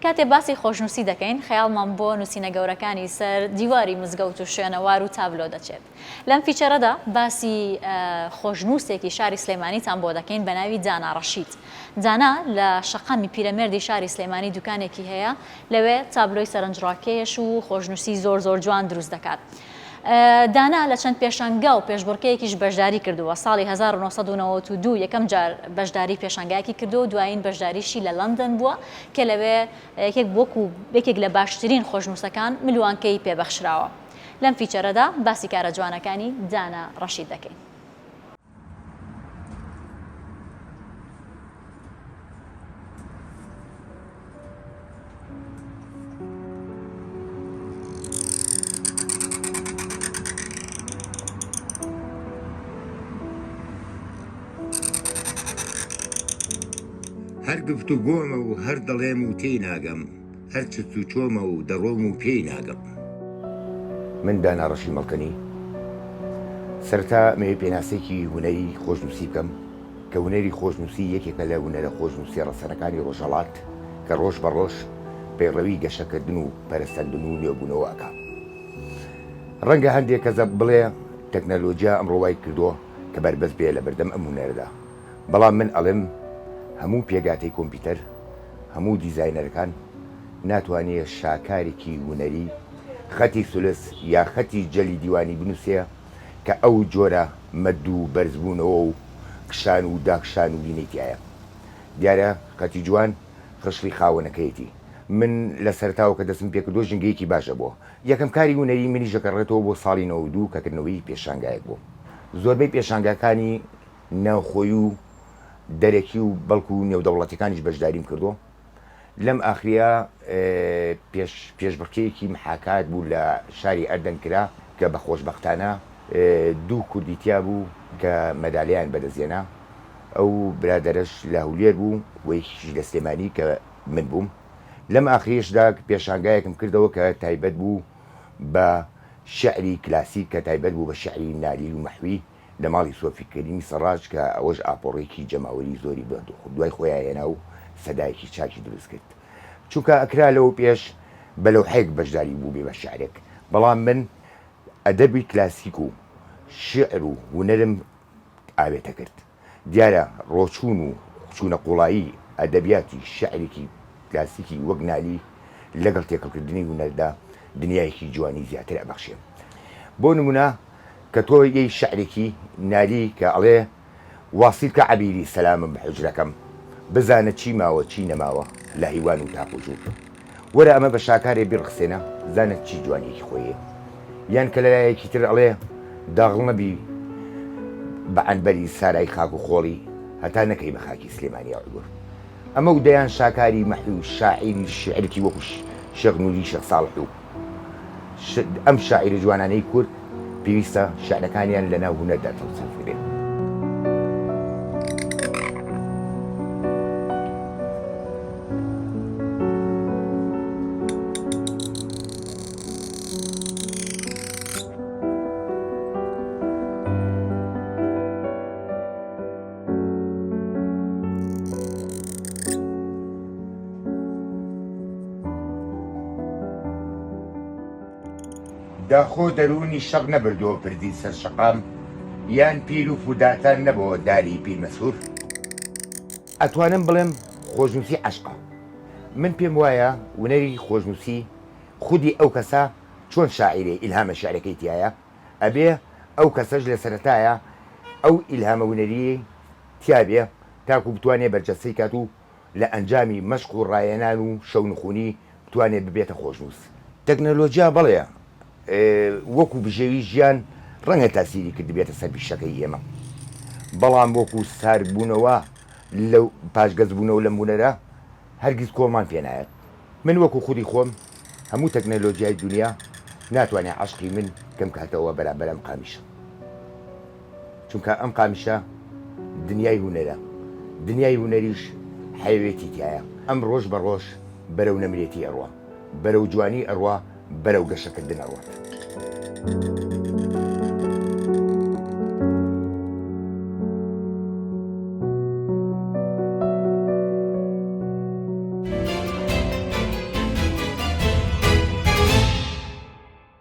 کاتێ باسی خۆشنووسی دەکەین خەیاڵمان بۆ نووسینە گەورەکانی سەر دیواری مزگەوت و شوێنەوار و تابلۆ دەچێت. لەم فیچەرەدا باسی خۆشنووسێکی شاری سلێمانیتان بۆ دەکەین بە ناوی دانا ڕەشید. دانا لە شەقامی پیرەمێردی شاری سلێمانی دوکانێکی هەیە، لەوێ تابلۆی سەرنجڕاکێش و خۆشنووسی زۆر جوان دروست دەکات. دانا لە چەند پێشانگا و پێشبڕکەیەکیش بەشداری کردووە. ساڵی 1992 یەکەم جار بەشداری پێشانگایەکی کردو و دوایین بەشداریشی لە لەندەن بووە کە لەوێ یەکێک لە باشترین خۆشنووسەکان ملوانکەی پێبەخشراوە. لەم فیچەرەدا باسی کارە جوانەکانی دانا ڕەشید دەکەین. هەر گفتوگۆمە و هەر دەڵێم و تێی ناگەم، هەر چت و چۆمە و دەڕۆم و پێی ناگەم. من دانا ڕەشید مەڵکەنی سەرەتا مەوێ پێناسێکی هونەری خۆشنووسی بکەم کە هونەری خۆشنووسی یەکێکە لە هونەرە خۆشنووسی ڕەسەنەکانی ڕۆژهەڵات کە ڕۆژ بە ڕۆژ پەیڕەوی گەشەکردن و پەرستاندن و نوێبوونەوە ئەکا. ڕەنگە هەندێک کەسە بڵێ تەکنەلۆجیا ئەمڕۆ وای کردووە کە بەربەست بێ لە بەردەم ئەم هونەرەدا، بەڵام من ئەڵێم هەموو پێگاتەی کۆمپیوتەر، هەموو دیزاینەرەکان ناتوانێت شاکارێکی هونەری خەتی سولس یا خەتی جەلی دیوانی بنووسێ کە ئەو جۆرە مەد و بەرزبوونەوە و کشان و داکشان و بینێتیایە. دیارە خەتی جوان خشلی خاوەنەکەیەتی. من لە سەرتاوە کە دەستم پێکردۆ ژنگەیەکی باشە بووە. یەکەم کاری هونەری منی ژەکەڕێتەوە بۆ ساڵی 92 کەکردنەوەی پێشانگایەک بوو. زۆربەی پێشانگاکانی ناوخۆی و دەرەکی و بەڵکو و نێودەوڵەتەکانیش بەشداریم کردو. لەم ئاخریا پێشبڕکەیەکی محاکات بوو لە شاری ئەردەن کرا کە بە خۆشبەختانە دوو کوردیتیا بوو کە مەدالیان بەدەستێنا. ئەو برادەرش لە هەولێر بوو وەیەکیش لە سلێمانی کە من بووم. لەم ئاخریشدا پێشانگایەکم کردەوە کە تایبەت بوو بە شعری کلاسیک کە تایبەت بوو بە شعری نالیل و مەحوی لە ماڵی سۆفی کەریمی سەڕاج کە ئەوەش ئاپۆڕێکی جەماوەری زۆری دوای خۆیان هێنا و سەدایەکی چاکی دروست کرد. چونکە ئەکرا لەوە پێش بەلەوحەیەک بەشداری بوو بێ بە شعرێک، بەڵام من ئەدەبی کلاسیک و شعر و هونەرم ئاوێتە کرد. دیارە ڕۆچوون و چوونە قوڵایی ئەدەبیاتی شعرێکی کلاسیکی وەک نالی لەگەڵ تێکەڵکردنی هونەردا دنیایەکی جوانی زیاتر ئەبەخشێ. بۆ نمونە کە تۆ یەی شعرێکی نالی کە ئەڵێ واصیل کە عەبیری سەلامم بە حوجرەکەم، بزانە چی ماوە چی نەماوە لە هیوان و تاقوجوور، وەرە ئەمە بە شاکارێ بیڕخسێنە زانە چی جوانیەکی خۆیە. یان کە لەلایەکی تر ئەڵێ داغڵ نەبی بە عەنبەری سارای خاک و خۆڵی هەتا نەکەی بە خاکی سلێمانی عوگۆر. ئەمە و دەیان شاکاری مەحوی و شاعیری شعرێکی وەکو شێخ نووری شێخ ساڵح و ئەم شاعیرە جوانانەی کورد پێویستە شعرەکانیان لەناو هونەردا تەوسیف بێت. داخۆ دەرونی شەق نەبردەوە پردی سەر شەقام، یان پیر و فوداتان نەبەوە داری پیرمەسوور. ئەتوانم بڵێم خۆشنووسی عەشقە. من پێم وایە هونەری خۆشنووسی خودی ئەو کەسە چۆن شاعیرێ ئیلهامە شعرەکەی تایە، ئەبێ ئەو کەسەش لە سەرەتایە ئەو ئیلهامە هونەریەی تیابێ تاکو بتوانێ بەرجەستەی کات و لە ئەنجامی مەشق و ڕایەنان و شەونخوونی بتوانێ ببێتە خۆشنووس. تەکنەلۆجیا بەڵێ وەکو بژێوی ژیان ڕەنگە تاسیری کرد بێتە سەر پیشەکەی ئێمە، بەڵام وەکو ساربوونەوە لەو پاشگەزبوونەوە لەم هونەرە هەرگیز کۆڵمان پێ نایەت. من وەکو خودی خۆم هەموو تەکنەلۆجیای دنیا ناتوانێت عەشقی من کەم کاتەوە بەرامبەر ئەم قامیشە، چونکە ئەم قامیشە دنیای هونەرە، دنیای هونەریش حەیوێتی تایە. ئەم ڕۆژ بە ڕۆژ بەرەو نەمرێتی ئەڕوا، بەرەو جوانی ئەڕوا، بەرەو گەشەکردن ئەڕوات.